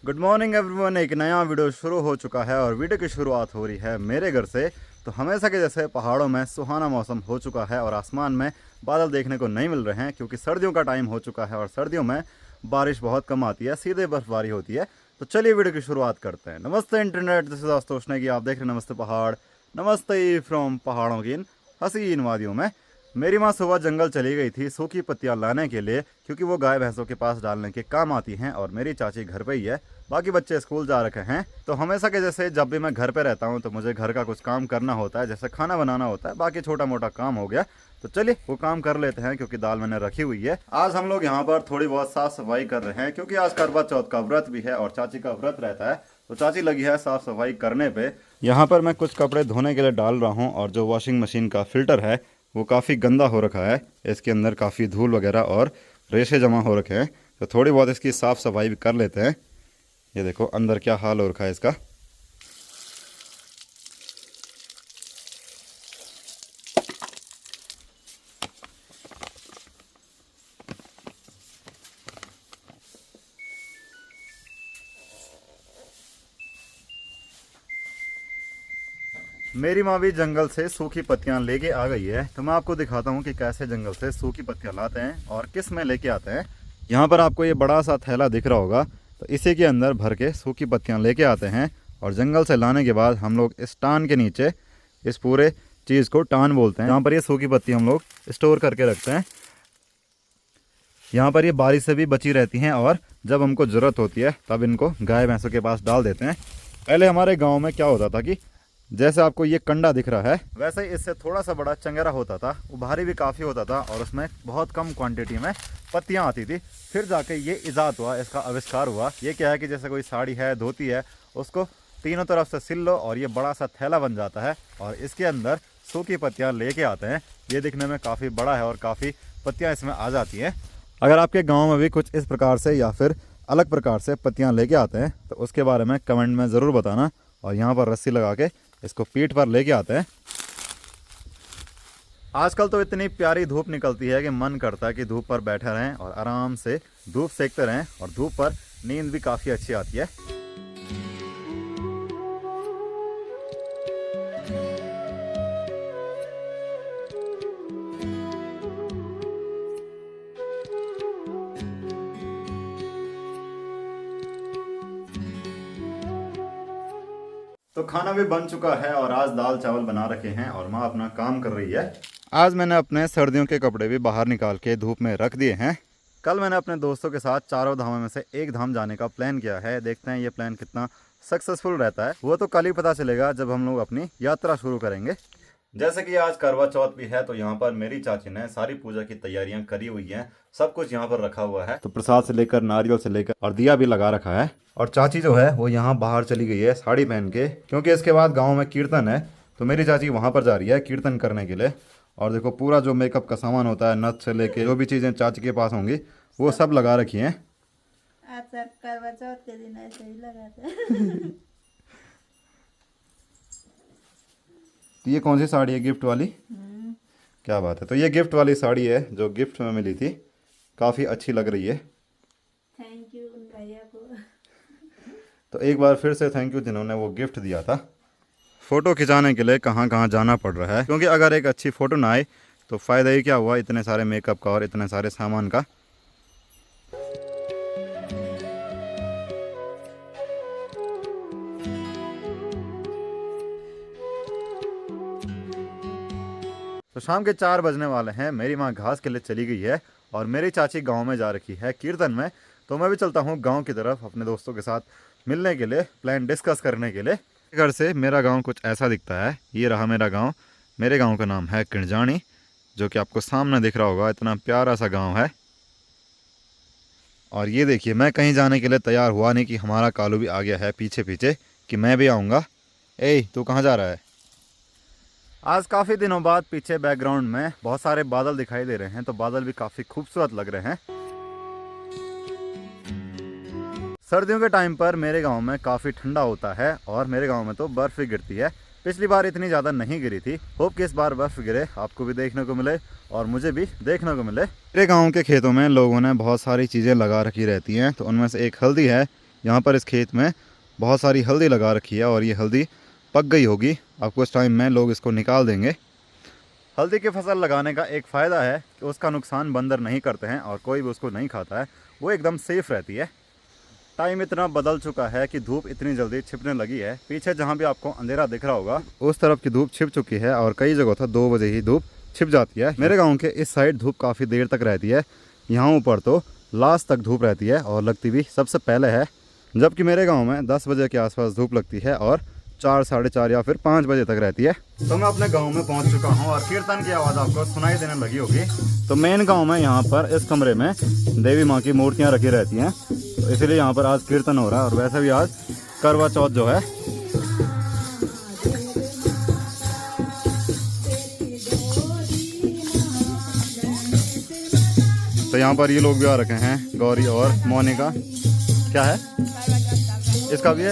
Good morning everyone. एक नया video शुरू हो चुका है और वीडियो की शुरुआत हो रही है मेरे घर से। तो हमेशा के जैसे पहाड़ों में सुहाना मौसम हो चुका है और आसमान में बादल देखने को नहीं मिल रहे हैं क्योंकि सर्दियों का टाइम हो चुका है और सर्दियों में बारिश बहुत कम आती है, सीधे बर्फबारी होती है। तो चलिए वीडियो की शुरुआत करते हैं। नमस्ते internet, this is Ashutosh Negi, आप देख रहे हैं नमस्ते पहाड़। नमस्ते फ्रॉम पहाड़ों की इन हसीन वादियों में। मेरी माँ सुबह जंगल चली गई थी सूखी पत्तियाँ लाने के लिए क्योंकि वो गाय भैंसों के पास डालने के काम आती हैं और मेरी चाची घर पे ही है, बाकी बच्चे स्कूल जा रखे हैं। तो हमेशा के जैसे जब भी मैं घर पे रहता हूँ तो मुझे घर का कुछ काम करना होता है, जैसे खाना बनाना होता है, बाकी छोटा मोटा काम हो गया। तो चलिए वो काम कर लेते हैं क्योंकि दाल मैंने रखी हुई है। आज हम लोग यहाँ पर थोड़ी बहुत साफ सफाई कर रहे हैं क्योंकि आज करवा चौथ का व्रत भी है और चाची का व्रत रहता है, तो चाची लगी है साफ सफाई करने पे। यहाँ पर मैं कुछ कपड़े धोने के लिए डाल रहा हूँ और जो वॉशिंग मशीन का फिल्टर है वो काफ़ी गंदा हो रखा है, इसके अंदर काफ़ी धूल वगैरह और रेशे जमा हो रखे हैं। तो थोड़ी बहुत इसकी साफ़ सफाई भी कर लेते हैं। ये देखो अंदर क्या हाल हो रखा है इसका। मेरी माँ भी जंगल से सूखी पत्तियाँ लेके आ गई है, तो मैं आपको दिखाता हूँ कि कैसे जंगल से सूखी पत्तियाँ लाते हैं और किस में लेके आते हैं। यहाँ पर आपको ये बड़ा सा थैला दिख रहा होगा, तो इसी के अंदर भर के सूखी पत्तियाँ लेके आते हैं और जंगल से लाने के बाद हम लोग इस टान के नीचे, इस पूरे चीज़ को टान बोलते हैं, यहाँ पर ये सूखी पत्ती हम लोग स्टोर करके रखते हैं। यहाँ पर ये बारिश से भी बची रहती हैं और जब हमको ज़रूरत होती है तब इनको गाय भैंसों के पास डाल देते हैं। पहले हमारे गाँव में क्या होता था कि जैसे आपको ये कंडा दिख रहा है वैसे ही इससे थोड़ा सा बड़ा चंगेरा होता था, वो भारी भी काफ़ी होता था और उसमें बहुत कम क्वांटिटी में पत्तियां आती थी। फिर जाके ये इजाद हुआ, इसका आविष्कार हुआ। ये क्या है कि जैसे कोई साड़ी है, धोती है, उसको तीनों तरफ से सिल लो और ये बड़ा सा थैला बन जाता है और इसके अंदर सूखी पत्तियाँ लेके आते हैं। ये दिखने में काफ़ी बड़ा है और काफ़ी पत्तियाँ इसमें आ जाती हैं। अगर आपके गाँव में भी कुछ इस प्रकार से या फिर अलग प्रकार से पत्तियाँ लेके आते हैं तो उसके बारे में कमेंट में ज़रूर बताना। और यहाँ पर रस्सी लगा के इसको पीठ पर लेके आते हैं। आजकल तो इतनी प्यारी धूप निकलती है कि मन करता है कि धूप पर बैठे रहें और आराम से धूप सेकते रहें और धूप पर नींद भी काफ़ी अच्छी आती है। तो खाना भी बन चुका है और आज दाल चावल बना रखे हैं और माँ अपना काम कर रही है। आज मैंने अपने सर्दियों के कपड़े भी बाहर निकाल के धूप में रख दिए हैं। कल मैंने अपने दोस्तों के साथ चारों धामों में से एक धाम जाने का प्लान किया है। देखते हैं ये प्लान कितना सक्सेसफुल रहता है, वो तो कल ही पता चलेगा जब हम लोग अपनी यात्रा शुरू करेंगे। जैसे कि आज करवा चौथ भी है तो यहाँ पर मेरी चाची ने सारी पूजा की तैयारियां करी हुई हैं, सब कुछ यहाँ पर रखा हुआ है। तो प्रसाद से लेकर नारियल से लेकर और दिया भी लगा रखा है। और चाची जो है वो यहाँ बाहर चली गई है साड़ी पहन के, क्योंकि इसके बाद गाँव में कीर्तन है, तो मेरी चाची वहाँ पर जा रही है कीर्तन करने के लिए। और देखो पूरा जो मेकअप का सामान होता है, नथ से लेके जो भी चीज़ें चाची के पास होंगी वो सब लगा रखी हैं। आज करवा चौथ के दिन ऐसे ही लगाते हैं। तो ये कौन सी साड़ी है? गिफ्ट वाली? क्या बात है। तो ये गिफ्ट वाली साड़ी है जो गिफ्ट में मिली थी, काफ़ी अच्छी लग रही है। थैंक यू उन भैया को। तो एक बार फिर से थैंक यू जिन्होंने वो गिफ्ट दिया था। फ़ोटो खिंचाने के लिए कहाँ कहाँ जाना पड़ रहा है, क्योंकि अगर एक अच्छी फ़ोटो ना आए तो फ़ायदा ही क्या हुआ इतने सारे मेकअप का और इतने सारे सामान का। तो शाम के 4 बजने वाले हैं, मेरी माँ घास के लिए चली गई है और मेरी चाची गांव में जा रखी है कीर्तन में। तो मैं भी चलता हूँ गांव की तरफ अपने दोस्तों के साथ मिलने के लिए, प्लान डिस्कस करने के लिए। घर से मेरा गांव कुछ ऐसा दिखता है। ये रहा मेरा गांव। मेरे गांव का नाम है किणजानी, जो कि आपको सामने दिख रहा होगा। इतना प्यारा सा गाँव है। और ये देखिए, मैं कहीं जाने के लिए तैयार हुआ नहीं कि हमारा कालू भी आ गया है पीछे पीछे कि मैं भी आऊँगा। ए तू कहाँ जा रहा है? आज काफ़ी दिनों बाद पीछे बैकग्राउंड में बहुत सारे बादल दिखाई दे रहे हैं, तो बादल भी काफ़ी खूबसूरत लग रहे हैं। सर्दियों के टाइम पर मेरे गांव में काफ़ी ठंडा होता है और मेरे गांव में तो बर्फ़ भी गिरती है। पिछली बार इतनी ज़्यादा नहीं गिरी थी। होप कि इस बार बर्फ़ गिरे, आपको भी देखने को मिले और मुझे भी देखने को मिले। मेरे गांव के खेतों में लोगों ने बहुत सारी चीज़ें लगा रखी रहती हैं, तो उनमें से एक हल्दी है यहाँ पर इस खेत में बहुत सारी हल्दी लगा रखी है और ये हल्दी पक गई होगी। अब कुछ टाइम में लोग इसको निकाल देंगे। हल्दी की फसल लगाने का एक फ़ायदा है कि उसका नुकसान बंदर नहीं करते हैं और कोई भी उसको नहीं खाता है, वो एकदम सेफ़ रहती है। टाइम इतना बदल चुका है कि धूप इतनी जल्दी छिपने लगी है। पीछे जहाँ भी आपको अंधेरा दिख रहा होगा उस तरफ की धूप छिप चुकी है और कई जगह था 2 बजे ही धूप छिप जाती है। मेरे गाँव के इस साइड धूप काफ़ी देर तक रहती है, यहाँ ऊपर तो लास्ट तक धूप रहती है और लगती भी सबसे पहले है। जबकि मेरे गांव में 10 बजे के आसपास धूप लगती है और 4, साढ़े 4 या फिर 5 बजे तक रहती है। तो मैं अपने गांव में पहुंच चुका हूं और कीर्तन की आवाज़ आपको सुनाई देने लगी होगी। तो मेन गांव में यहाँ पर इस कमरे में देवी माँ की मूर्तियाँ रखी रहती हैं, तो इसलिए यहाँ पर आज कीर्तन हो रहा है। और वैसे भी आज करवा चौथ जो है, तो यहाँ पर ये लोग भी आ रखे हैं, गौरी और मोनिका। क्या है इसका भी है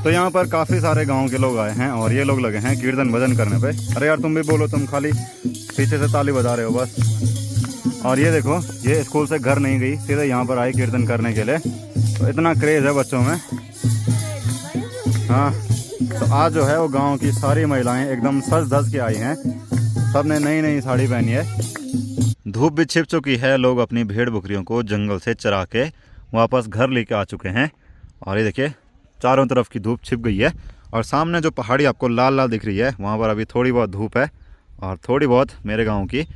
तो यहाँ पर काफ़ी सारे गांव के लोग आए हैं और ये लोग लगे हैं कीर्तन भजन करने पे। अरे यार तुम भी बोलो, तुम खाली पीछे से ताली बजा रहे हो बस। और ये देखो, ये स्कूल से घर नहीं गई, सीधे यहाँ पर आई कीर्तन करने के लिए। तो इतना क्रेज़ है बच्चों में। हाँ, तो आज जो है वो गांव की सारी महिलाएं एकदम सज धज के आई हैं। सब ने नई नई साड़ी पहनी है। धूप भी छिप चुकी है, लोग अपनी भेड़ बकरियों को जंगल से चरा के वापस घर लेके आ चुके हैं। और ये देखिए चारों तरफ की धूप छिप गई है और सामने जो पहाड़ी आपको लाल लाल दिख रही है वहाँ पर अभी थोड़ी बहुत धूप है और थोड़ी बहुत मेरे गाँव की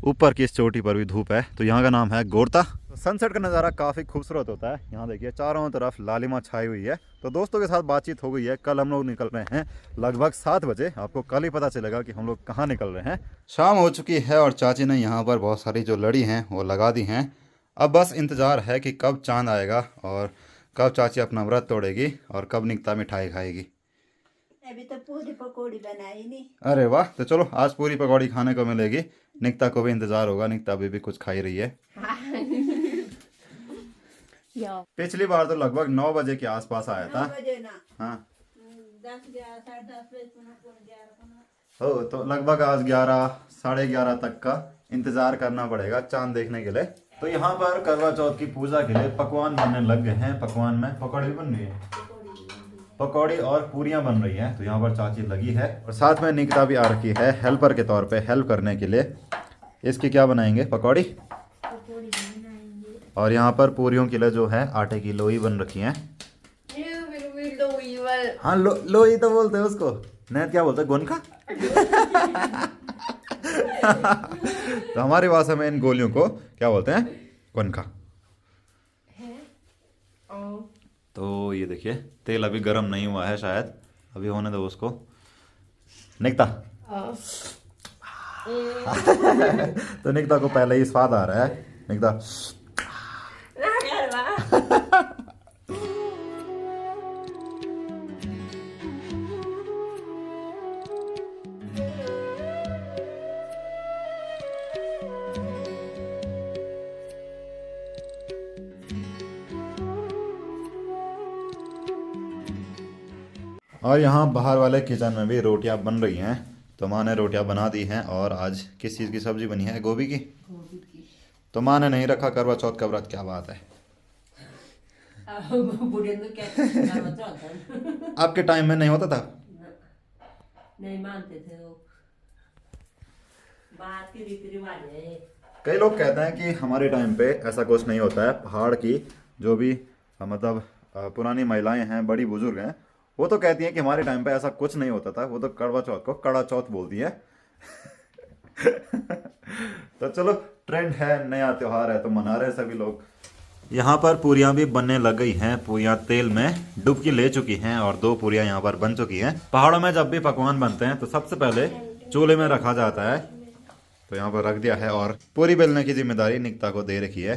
ऊपर की इस चोटी पर भी धूप है। तो यहाँ का नाम है गोरता। तो सनसेट का नज़ारा काफ़ी खूबसूरत होता है। यहाँ देखिए चारों तरफ लालिमा छाई हुई है। तो दोस्तों के साथ बातचीत हो गई है। कल हम लोग निकल रहे हैं लगभग 7 बजे। आपको कल ही पता चलेगा कि हम लोग कहाँ निकल रहे हैं। शाम हो चुकी है और चाची ने यहाँ पर बहुत सारी जो लड़ी हैं वो लगा दी हैं। अब बस इंतज़ार है कि कब चाँद आएगा और कब चाची अपना व्रत तोड़ेगी और कब निकता मिठाई खाएगी। अभी तो पूरी पकौड़ी बनाई नहीं। अरे वाह, तो चलो आज पूरी पकौड़ी खाने को मिलेगी। निकता को भी इंतजार होगा, निकता अभी भी कुछ खा ही रही है। पिछली बार तो लगभग 9 बजे के आसपास आया था। 9 बजे ना, हाँ 10, 11, 10:30 बजे हो, तो लगभग आज 11, साढ़े 11 तक का इंतजार करना पड़ेगा चांद देखने के लिए। तो यहाँ पर करवा चौथ की पूजा के लिए पकवान बनने लग गए हैं। पकवान में पकौड़ी बन रही है, पकौड़ी और पूरियां बन रही हैं। तो यहाँ पर चाची लगी है और साथ में निकिता भी आ रखी है हेल्पर के तौर पे, हेल्प करने के लिए। इसकी क्या बनाएंगे? पकौड़ी। और यहाँ पर पूरियों के लिए जो है आटे की लोई बन रखी है। हाँ लोई तो बोलते हैं उसको, नहीं क्या बोलते हैं? गोनखा। तो हमारी भाषा में इन गोलियों को क्या बोलते हैं? गोनखा। तो ये देखिए तेल अभी गर्म नहीं हुआ है, शायद अभी होने दो उसको। निकता तो निकता को पहले ही स्वाद आ रहा है। निकता और यहाँ बाहर वाले किचन में भी रोटियां बन रही हैं। तो माँ ने रोटियां बना दी हैं। और आज किस चीज़ की सब्जी बनी है? गोभी की। तो माँ ने नहीं रखा करवा चौथ का व्रत, क्या बात है। आपके टाइम में नहीं होता था? नहीं मानते थे लोग, बात की रीति रिवाज है। कई लोग कहते हैं कि हमारे टाइम पे ऐसा कुछ नहीं होता है। पहाड़ की जो भी मतलब पुरानी महिलाएं हैं, बड़ी बुजुर्ग हैं, वो तो कहती हैं कि हमारे टाइम पे ऐसा कुछ नहीं होता था। वो तो करवा चौथ को कड़ा चौथ बोलती है। तो चलो, ट्रेंड है, नया त्योहार है तो मना रहे सभी लोग। यहाँ पर पूरियां भी बनने लग गई हैं। पूरियां तेल में डुबकी ले चुकी हैं और 2 पूरियां यहाँ पर बन चुकी हैं। पहाड़ों में जब भी पकवान बनते हैं तो सबसे पहले चूल्हे में रखा जाता है। तो यहाँ पर रख दिया है और पूरी बेलने की जिम्मेदारी निकिता को दे रखी है।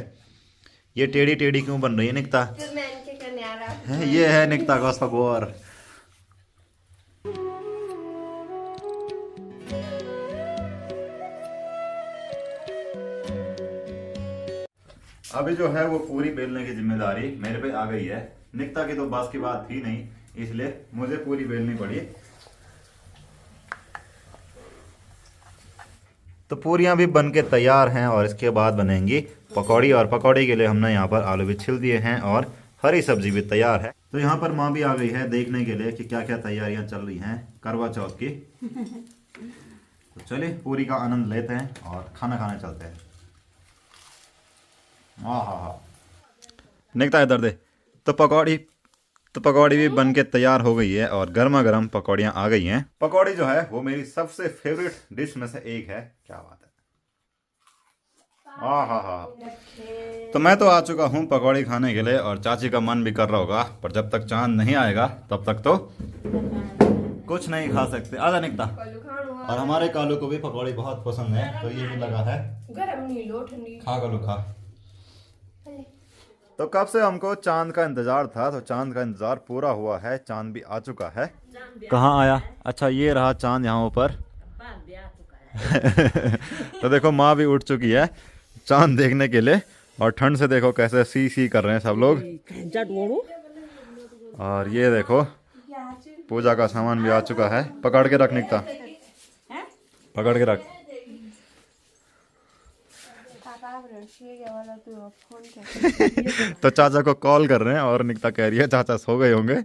ये टेढ़ी टेढ़ी क्यों बन रही है निकिता? ये है निकिता का सगोर। अभी जो है वो पूरी बेलने की जिम्मेदारी मेरे पे आ गई है। निकिता की तो बस की बात थी नहीं, इसलिए मुझे पूरी बेलनी पड़ी। तो पूरियां भी बन के तैयार हैं और इसके बाद बनेंगी पकौड़ी। और पकौड़ी के लिए हमने यहाँ पर आलू भी छिल दिए हैं और हरी सब्जी भी तैयार है। तो यहाँ पर माँ भी आ गई है देखने के लिए कि क्या क्या तैयारियां चल रही हैं करवा चौथ की। तो चलिए पूरी का आनंद लेते हैं और खाना खाने चलते हैं। हाँ, निकता इधर दे। तो पकौड़ी भी बन के तैयार हो गई है और गर्मा गर्म पकौड़ियाँ आ गई हैं। पकौड़ी जो है वो मेरी सबसे फेवरेट डिश में से एक है। क्या बात है। हाँ। तो मैं तो आ चुका हूँ पकौड़ी खाने के लिए और चाची का मन भी कर रहा होगा, पर जब तक चांद नहीं आएगा तब तक तो कुछ नहीं खा सकते। आजा निकता। और हमारे कालू को भी पकौड़ी बहुत पसंद है तो ये भी लगा है। खा कालू खा। तो कब से हमको चांद का इंतजार था, तो चांद का इंतजार पूरा हुआ है। चांद भी आ चुका है। कहाँ आया? अच्छा ये रहा चांद यहाँ ऊपर। तो देखो माँ भी उठ चुकी है चांद देखने के लिए और ठंड से देखो कैसे सी कर रहे हैं सब लोग। और ये देखो पूजा का सामान भी आ चुका है। पकड़ के रख निकता, पकड़ के रख। तो चाचा को कॉल कर रहे हैं और निकता कह रही है चाचा सो गए होंगे।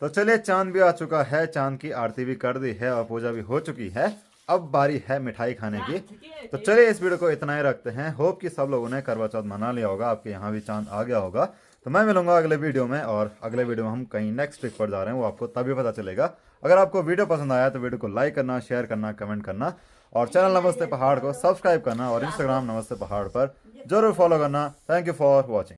तो चलिए चांद भी आ चुका है, चांद की आरती भी कर दी है और पूजा भी हो चुकी है। अब बारी है मिठाई खाने की। तो चलिए इस वीडियो को इतना ही रखते हैं। होप कि सब लोगों ने करवा चौथ मना लिया होगा, आपके यहाँ भी चांद आ गया होगा। तो मैं मिलूंगा अगले वीडियो में और अगले वीडियो में हम कहीं नेक्स्ट ट्रिप पर जा रहे हैं, वो आपको तभी पता चलेगा। अगर आपको वीडियो पसंद आया तो वीडियो को लाइक करना, शेयर करना, कमेंट करना और चैनल नमस्ते पहाड़ को सब्सक्राइब करना और इंस्टाग्राम नमस्ते पहाड़ पर जरूर फॉलो करना। Thank you for watching.